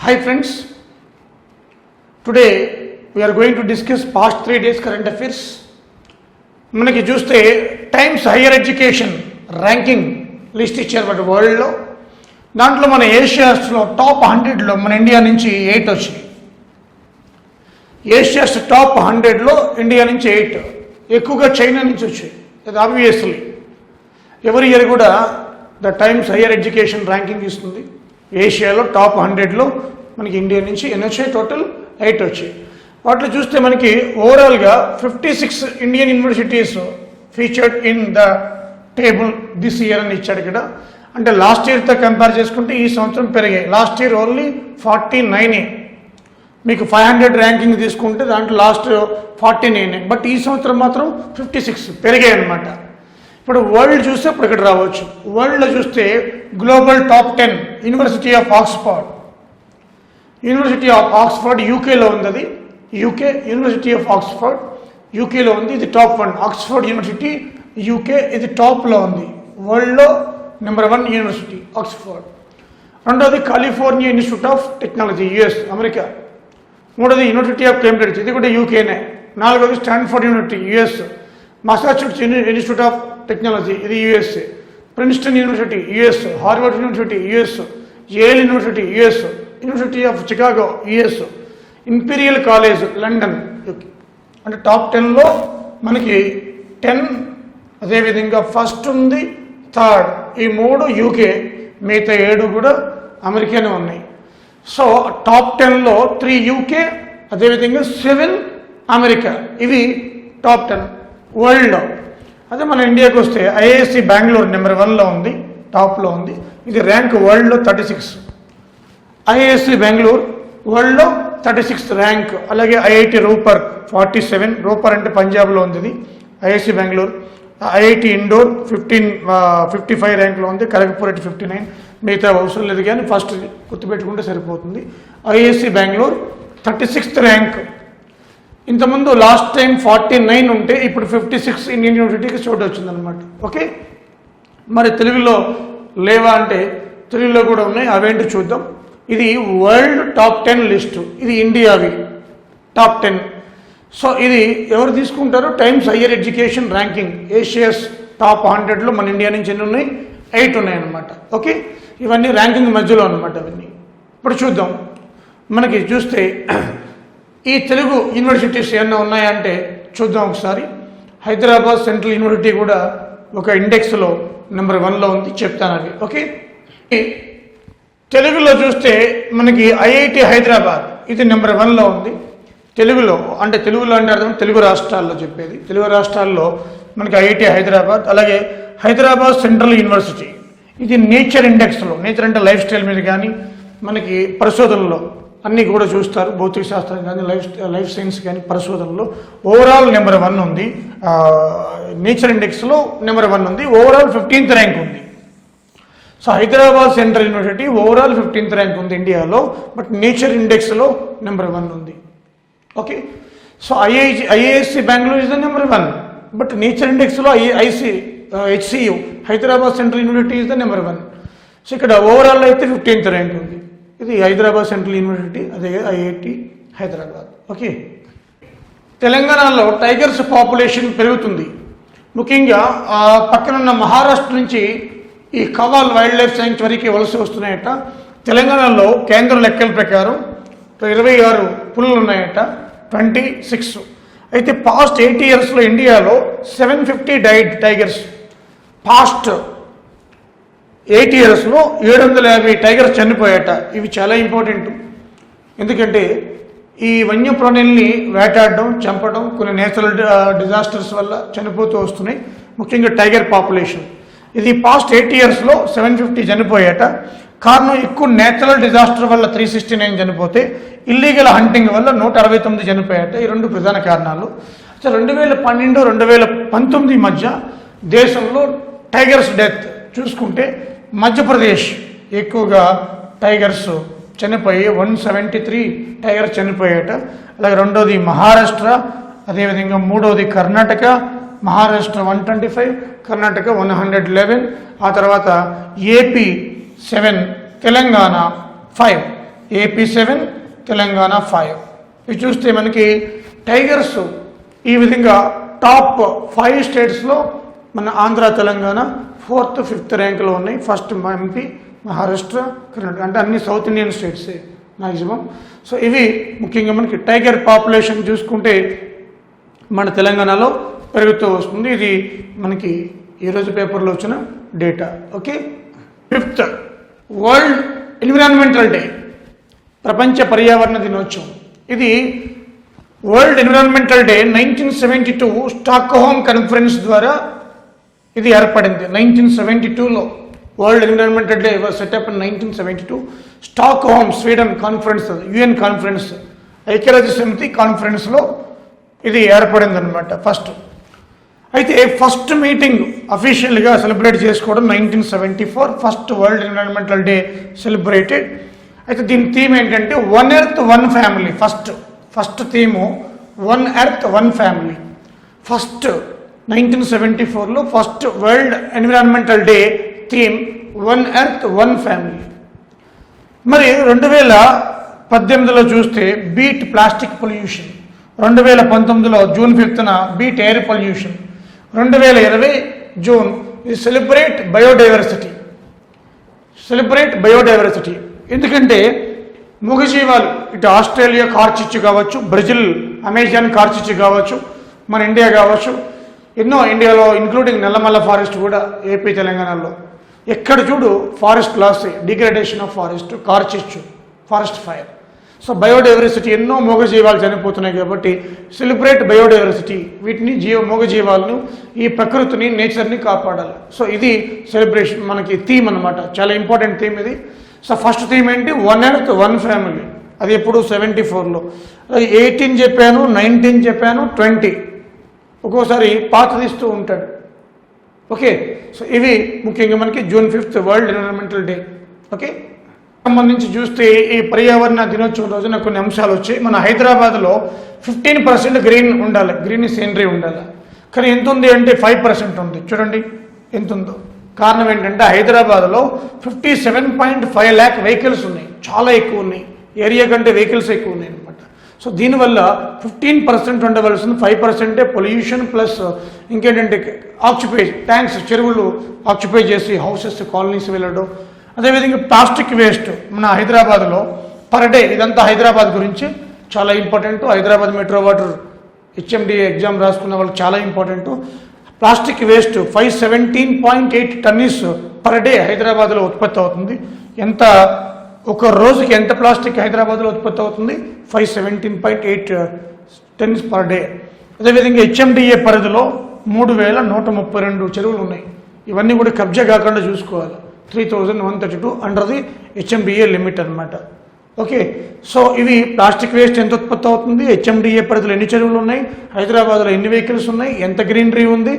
Hi friends, today we are going to discuss past 3 days current affairs. మనకి చూస్తే times Higher Education ranking list ఇచ్చారు but వరల్డ్లో. దాంట్లో మన ఏషియాస్లో టాప్ 100లో మన ఇండియా నుంచి 8 వచ్చినాయి. ఏషియాస్ టాప్ 100లో ఇండియా నుంచి 8, ఎక్కువగా చైనా నుంచి వచ్చాయి. అది ఆబ్వియస్లీ ఎవరి ఇయర్ కూడా the times Higher Education ranking ఇస్తుంది. ఏషియాలో టాప్ 100లో మనకి ఇండియా నుంచి ఎన్ని వచ్చాయి? టోటల్ 8 వచ్చాయి. వాటిలో చూస్తే మనకి ఓవరాల్గా 56 Indian universities featured in the table this year అని ఇచ్చాడు ఇక్కడ. అంటే లాస్ట్ ఇయర్తో కంపేర్ చేసుకుంటే ఈ సంవత్సరం పెరిగాయి. లాస్ట్ ఇయర్ ఓన్లీ 49, మీకు 500 ర్యాంకింగ్ తీసుకుంటే దాంట్లో లాస్ట్ 49, బట్ ఈ సంవత్సరం మాత్రం 56 పెరిగాయి అనమాట. ఇప్పుడు వరల్డ్ చూస్తే ఇప్పుడు ఇక్కడ రావచ్చు. వరల్డ్లో చూస్తే global top 10 university of Oxford. University of Oxford యూకేలో ఉంది. అది యూకే యూనివర్సిటీ ఆఫ్ ఆక్స్ఫర్డ్ యూకేలో ఉంది. ఇది టాప్ 1. ఆక్స్ఫర్డ్ యూనివర్సిటీ యూకే ఇది టాప్లో ఉంది. వరల్డ్లో నెంబర్ 1 యూనివర్సిటీ ఆక్స్ఫర్డ్. రెండోది California Institute of Technology US America. మూడోది యూనివర్సిటీ ఆఫ్ కేంబ్రిడ్జ్, ఇది కూడా యూకేనే. నాలుగోది Stanford University US. Massachusetts Institute of Technology ఇది USA. Princeton University US. Harvard University US. Yale University US. University of Chicago US. Imperial College London. అంటే top 10లో మనకి 10, అదేవిధంగా ఫస్ట్ ఉంది, థర్డ్, ఈ 3 యూకే, మిగతా 7 కూడా అమెరికానే ఉన్నాయి. సో టాప్ 10లో 3 యూకే, అదేవిధంగా 7 అమెరికా. ఇవి టాప్ 10 వరల్డ్లో. అదే మన ఇండియాకి వస్తే ఐఐఎస్సి బెంగళూరు నెంబర్ 1లో ఉంది, టాప్లో ఉంది. ఇది ర్యాంక్ వరల్డ్లో 36. ఐఐఎస్సి బెంగళూరు వరల్డ్లో 36th ర్యాంక్. అలాగే ఐఐటి రూపర్ 47, రూపర్ అంటే పంజాబ్లో ఉంది ఇది. ఐఐఎస్సి బెంగళూరు. ఐఐటి ఇండోర్ 55 ర్యాంక్లో ఉంది. ఖరగ్పూర్ 59. మిగతా అవసరం లేదు కానీ ఫస్ట్ గుర్తుపెట్టుకుంటే సరిపోతుంది. IISc Bengaluru 36th rank. ఇంతకుముందు లాస్ట్ టైం 49 ఉంటే ఇప్పుడు 56 ఇండియన్ యూనివర్సిటీకి చోటు వచ్చిందనమాట. ఓకే, మరి తెలుగులో లేవా అంటే తెలుగులో కూడా ఉన్నాయి. అవేంటి చూద్దాం. ఇది వరల్డ్ టాప్ 10 లిస్టు. ఇది ఇండియావి టాప్ 10. సో ఇది ఎవరు తీసుకుంటారో Times Higher Education ranking. Asia's top 100లో మన ఇండియా నుంచి ఎన్ని ఉన్నాయి? 8 ఉన్నాయన్నమాట. ఓకే, ఇవన్నీ ర్యాంకింగ్ మధ్యలో అనమాట అవన్నీ. ఇప్పుడు చూద్దాం. మనకి చూస్తే ఈ తెలుగు యూనివర్సిటీస్ ఏమన్నా ఉన్నాయంటే చూద్దాం ఒకసారి. హైదరాబాద్ సెంట్రల్ యూనివర్సిటీ కూడా ఒక ఇండెక్స్లో నెంబర్ 1లో ఉంది, చెప్తాను అది. ఓకే, తెలుగులో చూస్తే మనకి ఐఐటి హైదరాబాద్ ఇది నెంబర్ 1లో ఉంది. తెలుగులో అంటే అర్థం తెలుగు రాష్ట్రాల్లో చెప్పేది. తెలుగు రాష్ట్రాల్లో మనకి ఐఐటి హైదరాబాద్, అలాగే హైదరాబాద్ సెంట్రల్ యూనివర్సిటీ ఇది నేచర్ ఇండెక్స్లో, నేచర్ అంటే లైఫ్ స్టైల్ మీద కానీ మనకి పరిశోధనలో అన్నీ కూడా చూస్తారు. భౌతిక శాస్త్రం కానీ లైఫ్ సైన్స్ కానీ పరిశోధనలో ఓవరాల్ నెంబర్ 1 ఉంది. నేచర్ ఇండెక్స్లో నెంబర్ 1 ఉంది. ఓవరాల్ 15th ర్యాంక్ ఉంది. So Hyderabad Central University overall 15th rank ఉంది ఇండియాలో, బట్ నేచర్ ఇండెక్స్లో నెంబర్ 1 ఉంది. Okay, so IISc Bengaluru is the number 1, but nature ఇండెక్స్లో HCU Hyderabad Central University is the number 1. So ఇక్కడ ఓవరాల్ అయితే 15th ర్యాంక్ ఉంది. ఇది హైదరాబాద్ సెంట్రల్ యూనివర్సిటీ, అదే ఐఐటి హైదరాబాద్. ఓకే, తెలంగాణలో టైగర్స్ పాపులేషన్ పెరుగుతుంది. ముఖ్యంగా పక్కనున్న మహారాష్ట్ర నుంచి ఈ కవాల్ వైల్డ్ లైఫ్ శాంక్చురీకి వలస వస్తున్నాయట. తెలంగాణలో కేంద్ర లెక్కల ప్రకారం 26 పులులు ఉన్నాయట, 26. అయితే పాస్ట్ 80 yearsలో ఇండియాలో 750 డైడ్ టైగర్స్. పాస్ట్ 80 yearsలో 750 టైగర్స్ చనిపోయాట. ఇవి చాలా ఇంపార్టెంట్. ఎందుకంటే ఈ వన్యప్రాణుల్ని వేటాడడం, చంపడం, కొన్ని నేచురల్ డిజాస్టర్స్ వల్ల చనిపోతూ వస్తున్నాయి. ముఖ్యంగా టైగర్ పాపులేషన్ ఇది పాస్ట్ 80 yearsలో 750 చనిపోయాట. కారణం ఎక్కువ నేచురల్ డిజాస్టర్ వల్ల 369 చనిపోతే, ఇల్లీగల్ హంటింగ్ వల్ల 169 చనిపోయాట. ఈ 2 ప్రధాన కారణాలు. 2012, 2019 మధ్య దేశంలో టైగర్స్ డెత్ చూసుకుంటే మధ్యప్రదేశ్ ఎక్కువగా టైగర్స్ చనిపోయి 173 టైగర్స్ చనిపోయాట. అలాగే రెండోది మహారాష్ట్ర, అదేవిధంగా మూడోది కర్ణాటక. మహారాష్ట్ర 125, కర్ణాటక 111, ఆ తర్వాత ఏపీ 7, తెలంగాణ 5. ఏపీ 7, తెలంగాణ 5. ఇవి చూస్తే మనకి టైగర్స్ ఈ విధంగా టాప్ 5 స్టేట్స్లో మన ఆంధ్ర, తెలంగాణ 4th, 5th ర్యాంకులో ఉన్నాయి. ఫస్ట్ ఎంపీ, మహారాష్ట్ర, కర్ణాటక, అంటే అన్ని సౌత్ ఇండియన్ స్టేట్సే మ్యాక్సిమం. సో ఇవి ముఖ్యంగా మనకి టైగర్ పాపులేషన్ చూసుకుంటే మన తెలంగాణలో పెరుగుతూ వస్తుంది. ఇది మనకి ఈరోజు పేపర్లో వచ్చిన data. Okay, 5th World Environmental Day, ప్రపంచ పర్యావరణ దినోత్సవం. ఇది World Environmental Day 1972 Stockholm conference ద్వారా ఇది ఏర్పడింది. 1972లో World Environmental Day was set up in 1972. Stockholm, Sweden conference, UN conference, ఐక్యరాజ్య సమితి కాన్ఫరెన్స్లో ఇది ఏర్పడింది అనమాట ఫస్ట్. అయితే ఫస్ట్ మీటింగ్ అఫీషియల్గా సెలబ్రేట్ చేసుకోవడం 1974, first World Environmental Day celebrated. అయితే దీని థీమ్ ఏంటంటే one earth one family. First theme one earth one family. First 1974లో first World Environmental Day theme one earth one family. మరి 2018లో చూస్తే బీట్ ప్లాస్టిక్ పొల్యూషన్, 2019లో జూన్ 5న బీట్ ఎయిర్ పొల్యూషన్, 2020 జూన్ ఇది సెలబ్రేట్ బయోడైవర్సిటీ. ఎందుకంటే మూగజీవాలు ఇటు ఆస్ట్రేలియా కార్చిచ్చు కావచ్చు, బ్రెజిల్ అమెజాన్ కార్చిచ్చు కావచ్చు, మన ఇండియా కావచ్చు, ఎన్నో ఇండియాలో ఇంక్లూడింగ్ నల్లమల్ల ఫారెస్ట్ కూడా ఏపీ తెలంగాణలో ఎక్కడ చూడు forest loss, degradation of forest, కార్చిచ్చు, ఫారెస్ట్ ఫైర్. సో బయోడైవర్సిటీ, ఎన్నో మూగజీవాలు చనిపోతున్నాయి కాబట్టి సెలబ్రేట్ బయోడైవర్సిటీ. వీటిని మూగజీవాలను, ఈ ప్రకృతిని, నేచర్ని కాపాడాలి. సో ఇది సెలబ్రేషన్ మనకి థీమ్ అనమాట, చాలా ఇంపార్టెంట్ థీమ్ ఇది. సో ఫస్ట్ థీమ్ ఏంటి, వన్ ఎర్త్ వన్ ఫ్యామిలీ. అది ఎప్పుడు 74లో. 18 చెప్పాను, 19 చెప్పాను, 20 ఒక్కోసారి పాత తీస్తూ ఉంటాడు. ఓకే, సో ఇవి ముఖ్యంగా మనకి June 5th World Environmental day. Okay, సంబంధించి చూస్తే ఈ పర్యావరణ దినోత్సవం రోజున కొన్ని అంశాలు వచ్చాయి. మన హైదరాబాద్లో 15% గ్రీన్ ఉండాలి, గ్రీన్ సీనరీ ఉండాలి. కానీ ఎంత ఉంది అంటే 5% ఉంది. చూడండి ఎంత ఉందో. కారణం ఏంటంటే హైదరాబాద్లో 57.5 lakh వెహికల్స్ ఉన్నాయి, చాలా ఎక్కువ ఉన్నాయి. ఏరియా కంటే వెహికల్స్ ఎక్కువ ఉన్నాయి అనమాట. సో దీనివల్ల 15% ఉండవలసిన 5% పొల్యూషన్ ప్లస్ ఇంకేంటంటే ఆక్యుపై ట్యాంక్స్, చెరువులు ఆక్యుపై చేసి హౌసెస్, కాలనీస్ వెళ్ళడం. అదేవిధంగా ప్లాస్టిక్ వేస్ట్ మన హైదరాబాద్లో పర్ డే, ఇదంతా హైదరాబాద్ గురించి చాలా important. Hyderabad metro water HMD exam రాసుకున్న వాళ్ళకి చాలా important. Plastic waste 517.8 tonnes per day హైదరాబాద్లో ఉత్పత్తి అవుతుంది. ఎంత ఒక రోజుకి ఎంత ప్లాస్టిక్ హైదరాబాద్లో ఉత్పత్తి అవుతుంది? 517.8 టన్స్ పర్ డే. అదేవిధంగా హెచ్ఎండిఏ పరిధిలో 3132 చెరువులు ఉన్నాయి. ఇవన్నీ కూడా కబ్జా కాకుండా చూసుకోవాలి. 3132 అండర్ ది హెచ్ఎండిఏ లిమిట్ అనమాట. ఓకే, సో ఇవి ప్లాస్టిక్ వేస్ట్ ఎంత ఉత్పత్తి అవుతుంది, హెచ్ఎండిఏ పరిధిలో ఎన్ని చెరువులు ఉన్నాయి, హైదరాబాద్లో ఎన్ని వెహికల్స్ ఉన్నాయి, ఎంత గ్రీనరీ ఉంది,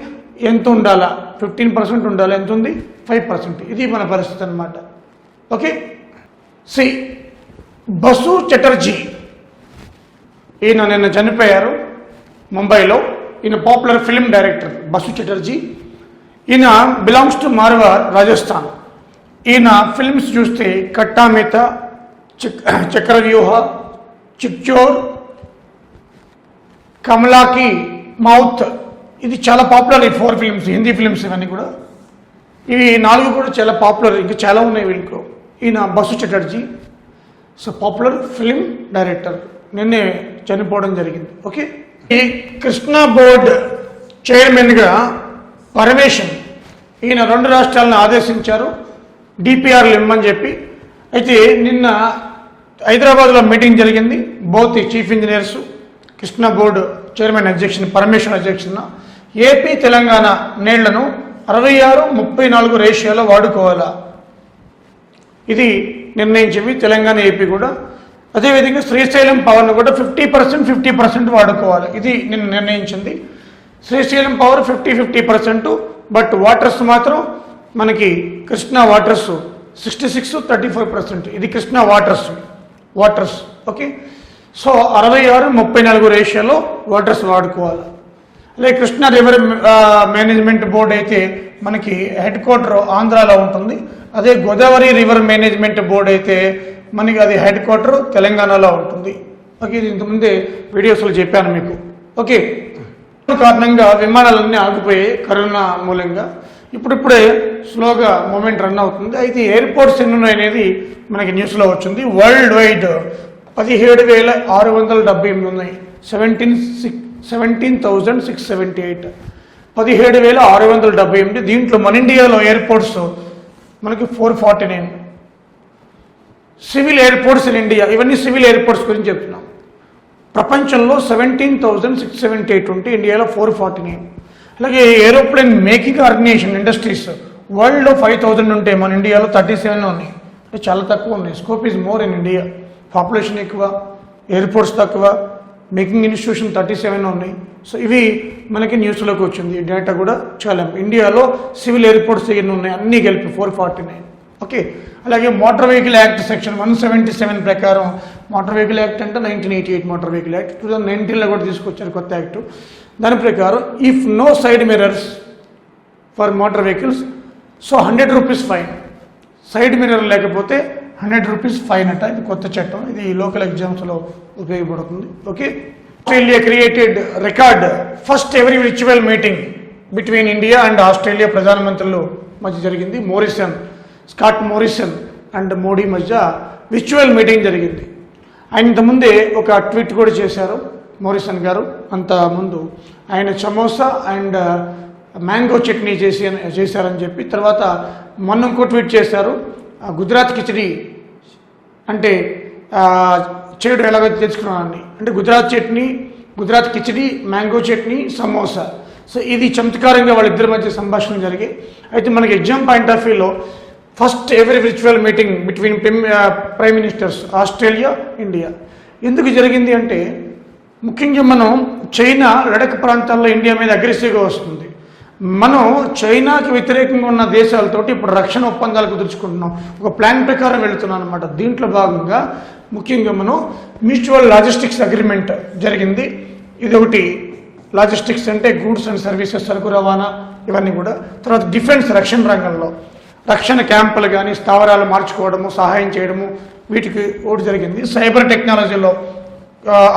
ఎంత ఉండాలా, 15% ఉండాలి, ఎంత ఉంది, 5%. ఇది మన పరిస్థితి అనమాట. ఓకే, సి బసు చటర్జీ, ఈయన నిన్న చనిపోయారు ముంబైలో. ఈయన popular film director Basu Chatterjee. ఈయన బిలాంగ్స్ టు మార్వార్, రాజస్థాన్. ఈయన ఫిల్మ్స్ చూస్తే కట్టామిత, చక్రవ్యూహ, చిక్చోర్, కమలాకి మౌత్, ఇది చాలా పాపులర్. ఈ 4 ఫిల్మ్స్ హిందీ ఫిల్మ్స్, ఇవన్నీ కూడా ఇవి 4 కూడా చాలా పాపులర్. ఇంకా చాలా ఉన్నాయి వీళ్ళకు. ఈయన Basu Chatterjee, so popular film director, నిన్నే చనిపోవడం జరిగింది. ఓకే, ఈ కృష్ణా బోర్డ్ చైర్మన్గా పరమేశన్, ఈయన 2 రాష్ట్రాలను ఆదేశించారు డిపిఆర్లు ఇమ్మని చెప్పి. అయితే నిన్న హైదరాబాద్లో మీటింగ్ జరిగింది. Both chief engineers, Krishna board chairman అధ్యక్షుని పరమేశ్వర్ అధ్యక్షున ఏపీ తెలంగాణ నీళ్లను 66-34 రేషియోలో వాడుకోవాలా, ఇది నిర్ణయించేవి. తెలంగాణ, ఏపీ కూడా. అదేవిధంగా శ్రీశైలం పవర్ను కూడా 50% వాడుకోవాలి, ఇది నిన్న నిర్ణయించింది. శ్రీశైలం పవర్ 50%, బట్ వాటర్స్ మాత్రం మనకి కృష్ణా వాటర్స్ 66-34%. ఇది కృష్ణా వాటర్స్. ఓకే, సో 66-34 రేషియోలో వాటర్స్ వాడుకోవాలి. అలాగే కృష్ణా రివర్ మేనేజ్మెంట్ బోర్డు అయితే మనకి హెడ్ క్వార్టర్ ఆంధ్రాలో ఉంటుంది. అదే గోదావరి రివర్ మేనేజ్మెంట్ బోర్డు అయితే మనకి అది హెడ్ క్వార్టర్ తెలంగాణలో ఉంటుంది. ఓకే, ఇది ఇంతకుముందే వీడియోస్లో చెప్పాను మీకు. ఓకే, కారణంగా విమానాలన్నీ ఆగిపోయాయి కరోనా మూలంగా. ఇప్పుడిప్పుడే స్లోగా మూమెంట్ రన్ అవుతుంది. అయితే ఎయిర్పోర్ట్స్ ఎన్ని ఉన్నాయి అనేది మనకి న్యూస్లో వచ్చింది. వరల్డ్ వైడ్ 17,678 ఉన్నాయి. 17,678 17,678. దీంట్లో మన ఇండియాలో ఎయిర్పోర్ట్స్ మనకి 449. సివిల్ ఎయిర్పోర్ట్స్ ఇన్ ఇండియా, ఇవన్నీ సివిల్ ఎయిర్పోర్ట్స్ గురించి చెప్తున్నాం. ప్రపంచంలో 17,678 ఉంటే ఇండియాలో 449. అలాగే ఏరోప్లేన్ మేకింగ్ ఆర్గనైజేషన్ ఇండస్ట్రీస్ వరల్డ్లో 5,000 ఉంటే మన ఇండియాలో 37 ఉన్నాయి. అంటే చాలా తక్కువ ఉన్నాయి. Scope is more in India. Population ఎక్కువ, ఎయిర్పోర్ట్స్ తక్కువ, మేకింగ్ ఇన్స్టిట్యూషన్ 37 ఉన్నాయి. సో ఇవి మనకి న్యూస్లోకి వచ్చింది. ఈ డేటా కూడా చాలా. ఇండియాలో సివిల్ ఎయిర్పోర్ట్స్ ఎన్ని ఉన్నాయి అన్నీ కలిపి 449. ఓకే, అలాగే మోటార్ వెహికల్ యాక్ట్ సెక్షన్ 177 ప్రకారం, మోటార్ వెహికల్ యాక్ట్ అంటే 1988 మోటార్ వెహికల్ యాక్ట్, 2019లో కూడా తీసుకొచ్చారు కొత్త యాక్ట్. దాని ప్రకారం if no side mirrors for motor vehicles so 100 rupees fine. Side mirror లేకపోతే 100 రూపీస్ ఫైన్ అంట. ఇది కొత్త చట్టం, ఇది లోకల్ ఎగ్జామ్స్లో ఉపయోగపడుతుంది. Okay, Australia created record first ever virtual meeting between India and Australia ప్రధానమంత్రులు మధ్య జరిగింది. స్కాట్ మోరిసన్ అండ్ మోడీ మధ్య విర్చువల్ మీటింగ్ జరిగింది. ఆయన ఇంతకుముందే ఒక ట్వీట్ కూడా చేశారు మోరిసన్ గారు. అంత ముందు ఆయన సమోసా అండ్ మ్యాంగో చట్నీ చేశారని చెప్పి, తర్వాత మొన్న ఇంకో ట్వీట్ చేశారు, గుజరాత్ కిచడీ అంటే చేయడం ఎలాగో తెలుసుకున్నాను. అంటే గుజరాత్ కిచడీ, మ్యాంగో చట్నీ, సమోసా. సో ఇది చమత్కారంగా వాళ్ళిద్దరి మధ్య సంభాషణ జరిగాయి. అయితే మనకి ఎగ్జామ్ పాయింట్ ఆఫ్ వ్యూలో first ever virtual meeting between prime ministers Australia, India. ఎందుకు జరిగింది అంటే ముఖ్యంగా మనం చైనా లడఖ్ ప్రాంతాల్లో ఇండియా మీద అగ్రెసివ్గా వస్తుంది. మనం చైనాకి వ్యతిరేకంగా ఉన్న దేశాలతోటి ఇప్పుడు రక్షణ ఒప్పందాలు కుదుర్చుకుంటున్నాం. ఒక ప్లాన్ ప్రకారం వెళుతున్నాం అనమాట. దీంట్లో భాగంగా ముఖ్యంగా మనం మ్యూచువల్ లాజిస్టిక్స్ అగ్రిమెంట్ జరిగింది. ఇది ఒకటి. లాజిస్టిక్స్ అంటే గూడ్స్ అండ్ సర్వీసెస్, సరుకు రవాణా, ఇవన్నీ కూడా. తర్వాత డిఫెన్స్, రక్షణ రంగంలో రక్షణ క్యాంపులు కానీ స్థావరాలు మార్చుకోవడము, సహాయం చేయడము, వీటికి ఒకటి జరిగింది. సైబర్ టెక్నాలజీలో,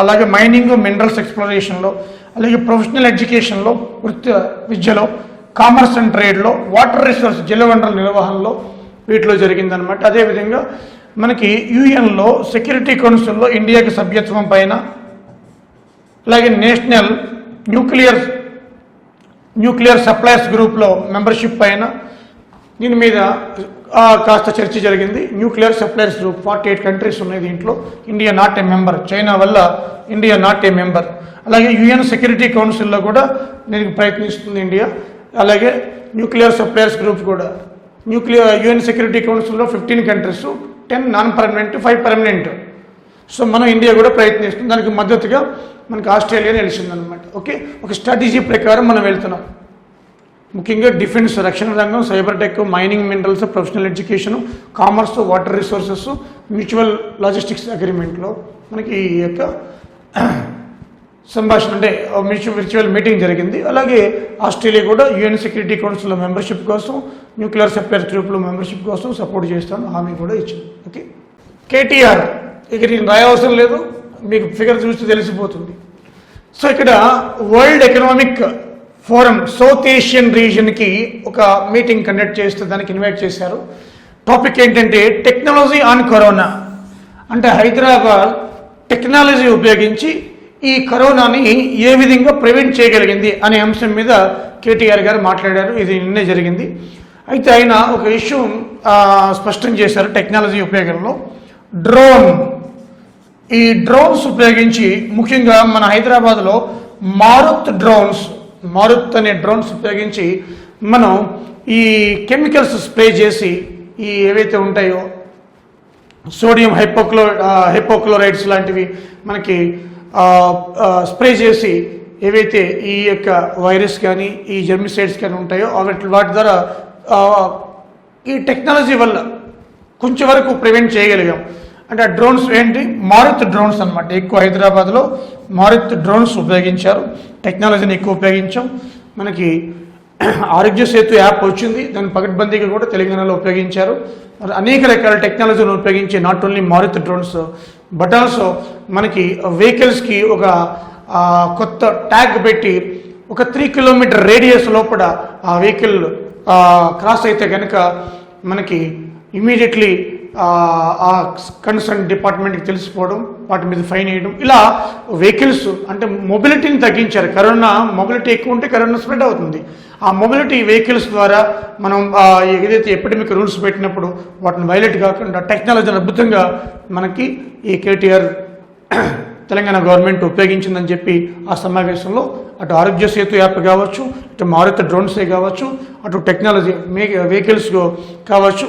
అలాగే మైనింగ్, మినరల్స్ ఎక్స్ప్లోరేషన్లో, అలాగే ప్రొఫెషనల్ ఎడ్యుకేషన్లో, వృత్తి విద్యలో, కామర్స్ అండ్ ట్రేడ్లో, వాటర్ రిసోర్స్, జలవనరుల నిర్వహణలో, వీటిలో జరిగిందనమాట. అదేవిధంగా మనకి యుఎన్లో సెక్యూరిటీ కౌన్సిల్లో ఇండియాకి సభ్యత్వం పైన, అలాగే నేషనల్ న్యూక్లియర్ సప్లైర్స్ గ్రూప్లో మెంబర్షిప్ పైన, దీని మీద కాస్త చర్చ జరిగింది. న్యూక్లియర్ సప్లైర్స్ గ్రూప్ 48 కంట్రీస్ ఉన్నాయి దీంట్లో. India not a member. China వల్ల ఇండియా నాట్ ఏ మెంబర్. అలాగే యుఎన్ సెక్యూరిటీ కౌన్సిల్లో కూడా దీనికి ప్రయత్నిస్తుంది ఇండియా. అలాగే న్యూక్లియర్ సప్లైర్స్ గ్రూప్ కూడా యుఎన్ సెక్యూరిటీ కౌన్సిల్లో 15 countries, 10 non permanent, 5 permanent. So మనం ఇండియా కూడా ప్రయత్నిస్తుంది. దానికి మద్దతుగా మనకి ఆస్ట్రేలియా నిలిచిందనమాట. ఓకే, ఒక స్ట్రాటజీ ప్రకారం మనం వెళ్తున్నాం. ముఖ్యంగా డిఫెన్స్, రక్షణ రంగం, cyber tech, mining, minerals, professional education, commerce, water resources, mutual logistics అగ్రిమెంట్లో మనకి ఈ యొక్క సంభాషణ అంటే విర్చువల్ మీటింగ్ జరిగింది. అలాగే ఆస్ట్రేలియా కూడా యుఎన్ సెక్యూరిటీ కౌన్సిల్లో మెంబర్షిప్ కోసం, న్యూక్లియర్ సప్లైర్స్ గ్రూప్లో మెంబర్షిప్ కోసం సపోర్ట్ చేస్తాను హామీ కూడా ఇచ్చింది. ఓకే, కేటీఆర్ ఇక నేను రాయవసరం లేదు, మీకు ఫిగర్ చూస్తే తెలిసిపోతుంది. సో ఇక్కడ World Economic Forum South Asian రీజన్కి ఒక మీటింగ్ కండక్ట్ చేస్తే దానికి ఇన్వైట్ చేశారు. టాపిక్ ఏంటంటే టెక్నాలజీ ఆన్ కరోనా. అంటే హైదరాబాద్ టెక్నాలజీ ఉపయోగించి ఈ కరోనాని ఏ విధంగా ప్రివెంట్ చేయగలిగింది అనే అంశం మీద కేటీఆర్ గారు మాట్లాడారు. ఇది నిన్నే జరిగింది. అయితే ఆయన ఒక ఇష్యూ స్పష్టం చేశారు టెక్నాలజీ ఉపయోగంలో. ఈ డ్రోన్స్ ఉపయోగించి ముఖ్యంగా మన హైదరాబాద్లో మారుత్ అనే డ్రోన్స్ ఉపయోగించి మనం ఈ కెమికల్స్ స్ప్రే చేసి ఈ ఏవైతే ఉంటాయో సోడియం హైపోక్లోరైడ్స్ లాంటివి మనకి స్ప్రే చేసి ఏవైతే ఈ యొక్క వైరస్ కానీ ఈ జెర్మిసైడ్స్ కానీ ఉంటాయో వాటి ద్వారా ఈ టెక్నాలజీ వల్ల కొంచెం వరకు ప్రివెంట్ చేయగలిగాం. అంటే ఆ డ్రోన్స్ ఏంటి, మారుత్ డ్రోన్స్ అనమాట. ఎక్కువ హైదరాబాద్లో మారుత్ డ్రోన్స్ ఉపయోగించారు. టెక్నాలజీని ఎక్కువ ఉపయోగించాం. మనకి ఆరోగ్య సేతు యాప్ వచ్చింది, దాన్ని పకడ్బందీగా కూడా తెలంగాణలో ఉపయోగించారు. మరి అనేక రకాల టెక్నాలజీని ఉపయోగించి not only Maruti drones but also మనకి వెహికల్స్కి ఒక కొత్త ట్యాగ్ పెట్టి ఒక 3 కిలోమీటర్ రేడియస్ లోపల ఆ వెహికల్ క్రాస్ అయితే కనుక మనకి ఇమీడియట్లీ ఆ కన్సర్న్ డిపార్ట్మెంట్కి తెలిసిపోవడం, వాటి మీద ఫైన్ వేయడం, ఇలా వెహికల్స్ అంటే మొబిలిటీని తగ్గించారు. కరోనా మొబిలిటీ ఎక్కువ ఉంటే కరోనా స్ప్రెడ్ అవుతుంది. ఆ మొబిలిటీ వెహికల్స్ ద్వారా మనం ఏదైతే ఎపిడమిక్ రూల్స్ పెట్టినప్పుడు వాటిని వైలేట్ కాకుండా టెక్నాలజీని అద్భుతంగా మనకి ఈ కేటీఆర్ తెలంగాణ గవర్నమెంట్ ఉపయోగించిందని చెప్పి ఆ సమావేశంలో అటు ఆరోగ్య సేతు యాప్ కావచ్చు, ఇటు మారుతి డ్రోన్సే కావచ్చు, అటు టెక్నాలజీ వెహికల్స్ కావచ్చు.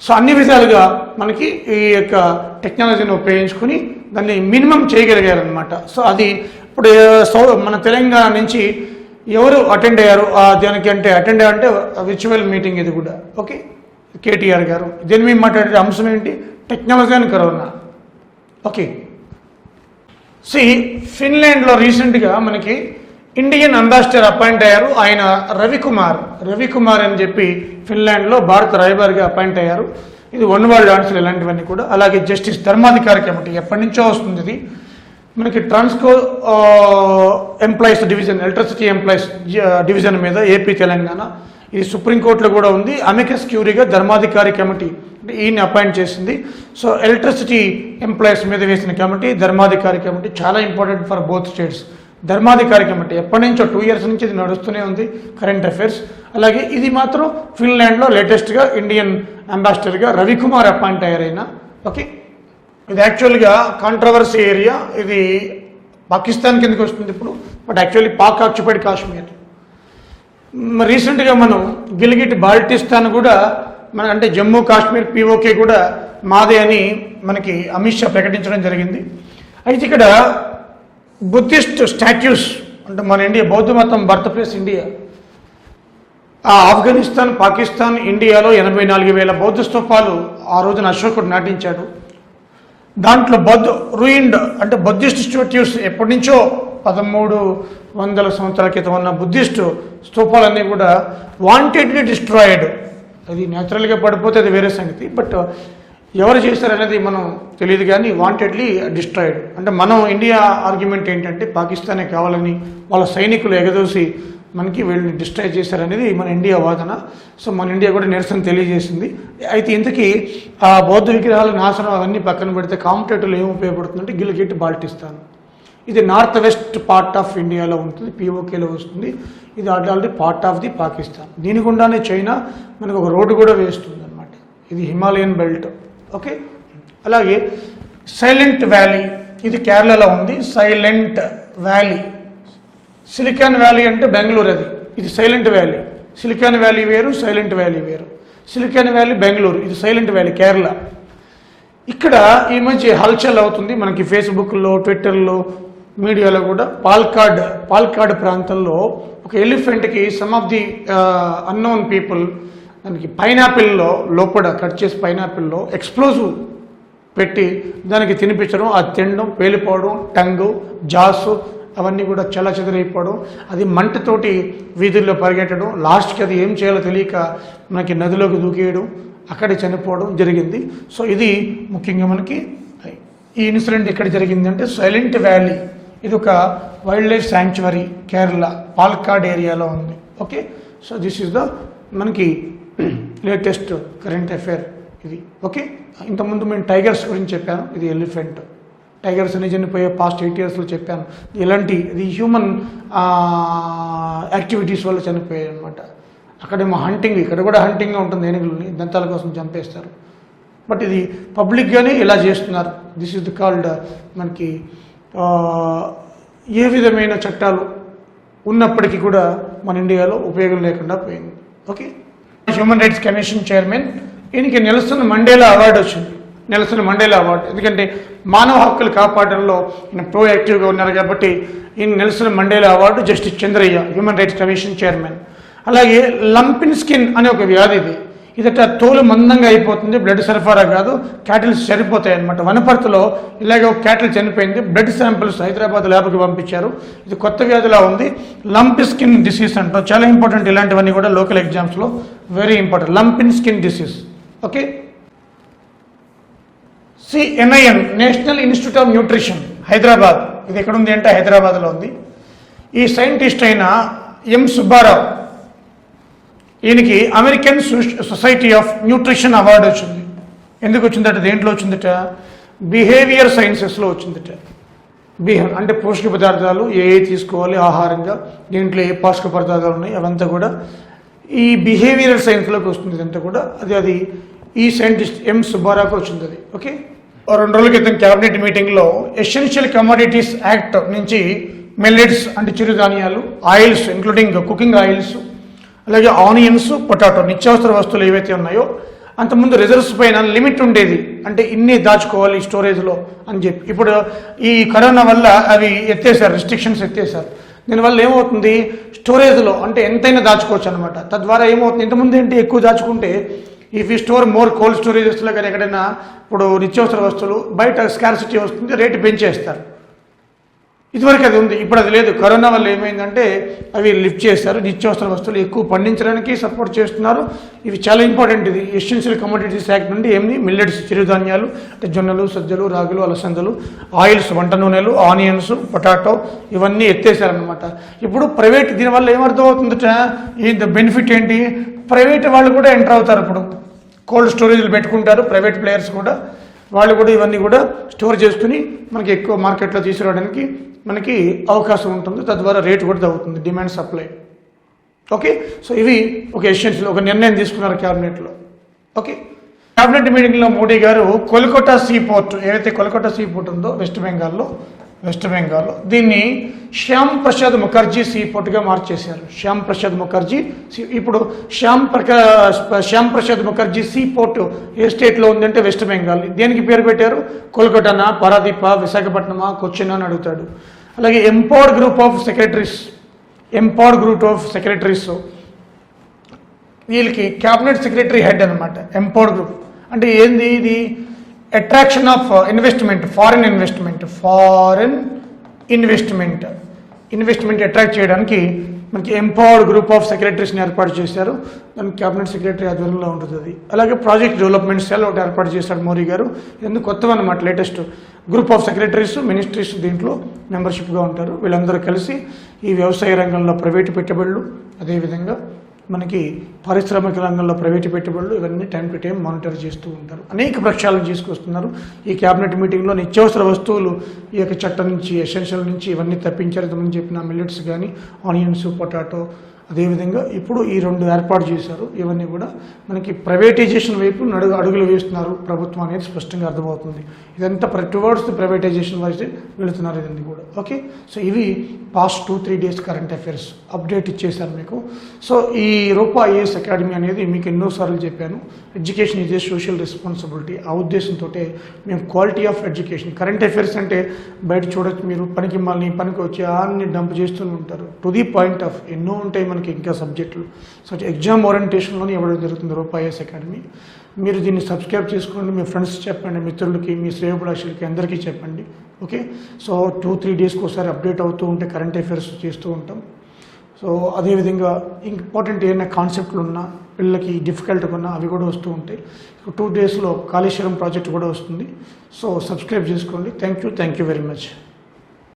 సో అన్ని విధాలుగా మనకి ఈ యొక్క టెక్నాలజీని ఉపయోగించుకొని దాన్ని మినిమం చేయగలిగారనమాట. సో అది ఇప్పుడు మన తెలంగాణ నుంచి ఎవరు అటెండ్ అయ్యారు దానికి అంటే అటెండ్ అంటే విర్చువల్ మీటింగ్ ఇది కూడా. ఓకే, కేటీఆర్ గారు దీని మీద మాట్లాడే అంశం ఏంటి? టెక్నాలజీ అని కరోనా. ఓకే, ఫిన్లాండ్లో రీసెంట్గా మనకి ఇండియన్ అంబాసిడర్ అపాయింట్ అయ్యారు. ఆయన రవికుమార్ అని చెప్పి ఫిన్లాండ్లో భారత రాయబారిగా అపాయింట్ అయ్యారు. ఇది వన్ వరల్డ్ ఆన్సర్ ఇలాంటివన్నీ కూడా. అలాగే జస్టిస్ ధర్మాధికారి కమిటీ ఎప్పటి నుంచో వస్తుంది. ఇది మనకి Transco employees division, electricity employees division మీద ఏపీ తెలంగాణ, ఇది సుప్రీంకోర్టులో కూడా ఉంది. అమికస్ క్యూరీగా ధర్మాధికారి కమిటీ అంటే ఈయన అపాయింట్ చేసింది. సో ఎలక్ట్రిసిటీ ఎంప్లాయీస్ మీద వేసిన కమిటీ ధర్మాధికారి కమిటీ చాలా important for both states. Dharmadhikari committee ఎప్పటి నుంచో 2 years నుంచి ఇది నడుస్తూనే ఉంది, కరెంట్ అఫైర్స్. అలాగే ఇది మాత్రం ఫిన్లాండ్లో లేటెస్ట్గా ఇండియన్ అంబాసిడర్గా రవికుమార్ అపాయింట్ అయ్యారైనా. ఓకే, ఇది యాక్చువల్గా కాంట్రవర్సీ ఏరియా, ఇది పాకిస్తాన్ కిందకి వస్తుంది ఇప్పుడు, but actually Pak occupied Kashmir. రీసెంట్గా మనం గిల్గిట్ బాల్టిస్తాన్ కూడా మన అంటే జమ్మూ కాశ్మీర్ పీఓకే కూడా మాదే అని మనకి అమిత్ షా ప్రకటించడం జరిగింది. అయితే ఇక్కడ బుద్ధిస్ట్ స్టాచ్యూస్ అంటే మన ఇండియా బౌద్ధ మతం birth place India, Afghanistan, Pakistan, ఇండియాలో 84,000 బౌద్ధ స్తూపాలు ఆ రోజున అశోకుడు నాటించాడు. దాంట్లో రూయిండ్ అంటే బుద్ధిస్ట్ స్టాచ్యూస్ ఎప్పటి నుంచో 1300 సంవత్సరాల క్రితం ఉన్న బుద్ధిస్ట్ స్తూపాలన్నీ కూడా వాంటెడ్లీ డిస్ట్రాయిడ్. అది న్యాచురల్గా పడిపోతే అది వేరే సంగతి, బట్ ఎవరు చేశారనేది మనం తెలియదు, కానీ వాంటెడ్లీ డిస్ట్రాయిడ్. అంటే మనం ఇండియా ఆర్గ్యుమెంట్ ఏంటంటే పాకిస్తానే కావాలని వాళ్ళ సైనికులు ఎగదోసి మనకి వీళ్ళని డిస్ట్రాయ్ చేశారనేది మన ఇండియా వాదన. సో మన ఇండియా కూడా నిరసన తెలియజేసింది. అయితే ఇంతకీ ఆ బౌద్ధ విగ్రహాల నాశనం అవన్నీ పక్కన పెడితే కాంపిటేటివ్లో ఏం ఉపయోగపడుతుందంటే గిల్గిట్ బాల్టిస్తాన్, ఇది నార్త్ వెస్ట్ పార్ట్ ఆఫ్ ఇండియాలో ఉంటుంది, పీఓకేలో వస్తుంది. ఇది already part of the Pakistan. దీని గుండానే చైనా మనకు ఒక రోడ్డు కూడా వేస్తుంది అనమాట. ఇది హిమాలయన్ బెల్ట్. ఓకే, అలాగే సైలెంట్ వ్యాలీ, ఇది కేరళలో ఉంది. సైలెంట్ వ్యాలీ, సిలికాన్ వ్యాలీ అంటే బెంగళూరు, ఇది సైలెంట్ వ్యాలీ. సిలికాన్ వ్యాలీ వేరు, సైలెంట్ వ్యాలీ వేరు. సిలికాన్ వ్యాలీ బెంగళూరు, ఇది సైలెంట్ వ్యాలీ కేరళ. ఇక్కడ ఈ మధ్య హల్చల్ అవుతుంది మనకి ఫేస్బుక్లో, ట్విట్టర్లో, మీడియాలో కూడా. పాల్కాడ్ ప్రాంతంలో ఒక ఎలిఫెంట్కి some of the unknown people దానికి పైనాపిల్లో లోపల కట్ చేసి పైనాపిల్లో ఎక్స్ప్లోజివ్ పెట్టి దానికి తినిపించడం, అది తినడం, పేలిపోవడం, టంగు, జాసు అవన్నీ కూడా చెదరైపోవడం, అది మంటతోటి వీధుల్లో పరిగెట్టడం, లాస్ట్కి అది ఏం చేయాలో తెలియక మనకి నదిలోకి దూకేయడం, అక్కడే చనిపోవడం జరిగింది. సో ఇది ముఖ్యంగా మనకి ఈ ఇన్సిడెంట్ ఎక్కడ జరిగిందంటే సైలెంట్ వ్యాలీ, ఇది ఒక wild life sanctuary Kerala Palakkad ఏరియాలో ఉంది. Okay, so this is the మనకి లేటెస్ట్ కరెంట్ అఫైర్ ఇది. ఓకే, ఇంతకుముందు నేను టైగర్స్ గురించి చెప్పాను, ఇది ఎలిఫెంట్. టైగర్స్ అని చనిపోయే పాస్ట్ 8 yearsలో చెప్పాను. ఇది హ్యూమన్ యాక్టివిటీస్ వల్ల చనిపోయాయి అనమాట. అక్కడేమో హంటింగ్, ఇక్కడ కూడా హంటింగ్గా ఉంటుంది, ఏనుగులని దంతాల కోసం చంపేస్తారు. బట్ ఇది పబ్లిక్గానే ఇలా చేస్తున్నారు. దిస్ ఈజ్ కాల్డ్ మనకి ఏ విధమైన చట్టాలు ఉన్నప్పటికీ కూడా మన ఇండియాలో ఉపయోగం లేకుండా పోయింది. Okay, human rights commission chairman, ఈయనకి నెల్సన్ మండేలా అవార్డు వచ్చింది. నెల్సన్ మండేలా అవార్డు, ఎందుకంటే మానవ హక్కులు కాపాడడంలో ఈయన ప్రోయాక్టివ్గా ఉన్నారు కాబట్టి ఈయన Nelson Mandela award. Justice Chandraiah human rights commission chairman. అలాగే లంపిన్ స్కిన్ అనే ఒక వ్యాధి, ఇది ఇదట తోలు మందంగా అయిపోతుంది, బ్లడ్ సరఫరా కాదు, క్యాటిల్ చనిపోతాయి అనమాట. వనపర్తిలో ఇలాగే ఒక క్యాటిల్ చనిపోయింది, బ్లడ్ శాంపిల్స్ హైదరాబాద్ ల్యాబ్కి పంపించారు. ఇది కొత్త వ్యాధిలా ఉంది, లంపి స్కిన్ డిసీజ్ అంటాం. చాలా ఇంపార్టెంట్, ఇలాంటివన్నీ కూడా లోకల్ ఎగ్జామ్స్లో very important. Lumpy skin disease. Okay. NIN national institute of nutrition Hyderabad. ఇది ఎక్కడ ఉంది అంటే హైదరాబాద్లో ఉంది. ఈ సైంటిస్ట్ అయిన ఎం సుబ్బారావు, ఈయనకి American society of nutrition award వచ్చింది. ఎందుకు వచ్చిందట, దేంట్లో వచ్చిందట, బిహేవియర్ సైన్సెస్లో వచ్చిందట. బిహేవియర్ అంటే పోషక పదార్థాలు ఏ తీసుకోవాలి ఆహారంగా, దీంట్లో ఏ పోషక పదార్థాలు ఉన్నాయి అవంతా కూడా ఈ బిహేవియరల్ సైన్స్లోకి వస్తుంది. ఇదంతా కూడా అది ఈ సైంటిస్ట్ ఎం సుబ్బారావుకి వచ్చింది అది. ఓకే. 2 రోజుల క్రితం క్యాబినెట్ మీటింగ్లో ఎసెన్షియల్ కమోడిటీస్ యాక్ట్ నుంచి మిల్లెట్స్ అంటే చిరుధాన్యాలు, ఆయిల్స్ ఇంక్లూడింగ్ కుకింగ్ ఆయిల్స్, అలాగే ఆనియన్స్, పొటాటో నిత్యావసర వస్తువులు ఏవైతే ఉన్నాయో అంతకుముందు రిజర్వ్స్ పైన లిమిట్ ఉండేది, అంటే ఇన్ని దాచుకోవాలి స్టోరేజ్లో అని చెప్పి. ఇప్పుడు ఈ కరోనా వల్ల అవి ఎత్తేసారు, రిస్ట్రిక్షన్స్ ఎత్తేసారు. దీనివల్ల ఏమవుతుంది, స్టోరేజ్లో అంటే ఎంతైనా దాచుకోవచ్చు అనమాట. తద్వారా ఏమవుతుంది, ఇంతకుముందు ఏంటి ఎక్కువ దాచుకుంటే ఇఫ్ ఈ స్టోర్ మోర్ కోల్డ్ స్టోరేజెస్లో కానీ ఎక్కడైనా ఇప్పుడు నిత్యావసర వస్తువులు బయట స్కార్సిటీ వస్తుంది, రేటు పెంచేస్తారు. ఇదివరకు అది ఉంది, ఇప్పుడు అది లేదు. కరోనా వల్ల ఏమైందంటే అవి లిఫ్ట్ చేస్తారు, నిత్యావసర వస్తువులు ఎక్కువ పండించడానికి సపోర్ట్ చేస్తున్నారు. ఇవి చాలా ఇంపార్టెంట్. ఇది ఎసెన్షియల్ కమోడిటీస్ యాక్ట్ నుండి మిల్లెట్స్ చిరుధాన్యాలు అంటే జొన్నలు, సజ్జలు, రాగులు, అలసందలు, ఆయిల్స్ వంట నూనెలు, ఆనియన్స్, పొటాటో ఇవన్నీ ఎత్తేసారనమాట. ఇప్పుడు ప్రైవేట్ దీనివల్ల ఏమర్థం అవుతుందట, ఈ బెనిఫిట్ ఏంటి, ప్రైవేట్ వాళ్ళు కూడా ఎంటర్ అవుతారు. ఇప్పుడు కోల్డ్ స్టోరేజ్లు పెట్టుకుంటారు ప్రైవేట్ ప్లేయర్స్ కూడా, వాళ్ళు కూడా ఇవన్నీ కూడా స్టోర్ చేసుకుని మనకి ఎక్కువ మార్కెట్లో తీసుకురావడానికి మనకి అవకాశం ఉంటుంది. తద్వారా రేటు కూడా తగ్గుతుంది, డిమాండ్ సప్లై. ఓకే. సో ఇవి ఒక ఎసెన్షియల్ ఒక నిర్ణయం తీసుకున్నారు క్యాబినెట్లో. ఓకే. క్యాబినెట్ మీటింగ్లో మోడీ గారు కోల్కతా సీ పోర్ట్, ఏదైతే కోల్కతా సీ పోర్ట్ ఉందో వెస్ట్ బెంగాల్లో దీన్ని శ్యామ్ ప్రసాద్ ముఖర్జీ సీ పోర్ట్గా మార్చేశారు. శ్యామ్ ప్రసాద్ ముఖర్జీ ఇప్పుడు శ్యామ్ ప్రసాద్ ముఖర్జీ సీ పోర్ట్ ఏ స్టేట్లో ఉందంటే వెస్ట్ బెంగాల్. దేనికి పేరు పెట్టారు, కోల్కతానా, పారాదీప, విశాఖపట్నమా, కొచ్చిన్ అని అడుగుతాడు. అలాగే ఎంపవర్డ్ గ్రూప్ ఆఫ్ సెక్రటరీస్ వీళ్ళకి క్యాబినెట్ సెక్రటరీ హెడ్ అనమాట. ఎంపవర్డ్ గ్రూప్ అంటే ఏంది, ఇది attraction of investment, foreign investment attract చేయడానికి మనకి ఎంపవర్డ్ గ్రూప్ ఆఫ్ సెక్రటరీస్ని ఏర్పాటు చేశారు. దానికి క్యాబినెట్ సెక్రటరీ ఆధ్వర్యంలో ఉంటుంది అది. అలాగే ప్రాజెక్ట్ డెవలప్మెంట్ సెల్ ఒకటి ఏర్పాటు చేశారు మోడీ గారు. ఎందుకు కొత్తవన్నమాట, latest group of secretaries, ministries దీంట్లో మెంబర్షిప్గా ఉంటారు. వీళ్ళందరూ కలిసి ఈ వ్యవసాయ రంగంలో ప్రైవేటు పెట్టుబడులు, అదేవిధంగా మనకి పారిశ్రామిక రంగంలో ప్రైవేటు పెట్టుబడులు ఇవన్నీ టైం టు టైం మానిటర్ చేస్తూ ఉంటారు. అనేక ప్రక్షాళన తీసుకొస్తున్నారు. ఈ క్యాబినెట్ మీటింగ్లో నిత్యావసర వస్తువులు ఈ యొక్క చట్టం నుంచి, ఎసెన్షియల్ నుంచి ఇవన్నీ తప్పించారు. ఇంతకుముందు చెప్పిన మిల్లెట్స్ కానీ, ఆనియన్స్, పొటాటో, అదేవిధంగా ఇప్పుడు ఈ 2 ఏర్పాటు చేశారు. ఇవన్నీ కూడా మనకి ప్రైవేటైజేషన్ వైపు అడుగులు వేస్తున్నారు ప్రభుత్వం అనేది స్పష్టంగా అర్థమవుతుంది. ఇదంతా టువర్డ్స్ ప్రైవేటైజేషన్ వైపు వెళుతున్నారు ఇదంతా కూడా. ఓకే. సో ఇవి past 2-3 days current affairs update ఇచ్చేసాను మీకు. సో ఈ రూపా ఐఏఎస్ అకాడమీ అనేది మీకు ఎన్నోసార్లు చెప్పాను, education is a social responsibility. ఆ ఉద్దేశంతో మేము quality of education, current affairs అంటే బయట చూడొచ్చు మీరు, పనికి వచ్చి అన్ని డంప్ చేస్తూ ఉంటారు. టు ది పాయింట్ ఆఫ్ ఎన్నో ఉంటాయి మనకి ఇంకా సబ్జెక్టులు. సో ఎగ్జామ్ ఓరియంటేషన్లోనే ఇవ్వడం జరుగుతుంది రూపా ఐఏఎస్ అకాడమీ. మీరు దీన్ని సబ్స్క్రైబ్ చేసుకోండి, మీ ఫ్రెండ్స్ చెప్పండి, మిత్రులకి, మీ శ్రేయోభిలాషులకి అందరికీ చెప్పండి. ఓకే. సో 2-3 డేస్కి ఒకసారి అప్డేట్ అవుతూ ఉంటే కరెంట్ అఫైర్స్ చేస్తూ ఉంటాం. సో అదేవిధంగా ఇంపార్టెంట్ ఏమైనా కాన్సెప్ట్లు ఉన్నా, పిల్లలకి డిఫికల్ట్గా ఉన్నా అవి కూడా వస్తూ ఉంటాయి. 2 డేస్లో కాళేశ్వరం ప్రాజెక్ట్ కూడా వస్తుంది. సో సబ్స్క్రైబ్ చేసుకోండి. Thank you very much.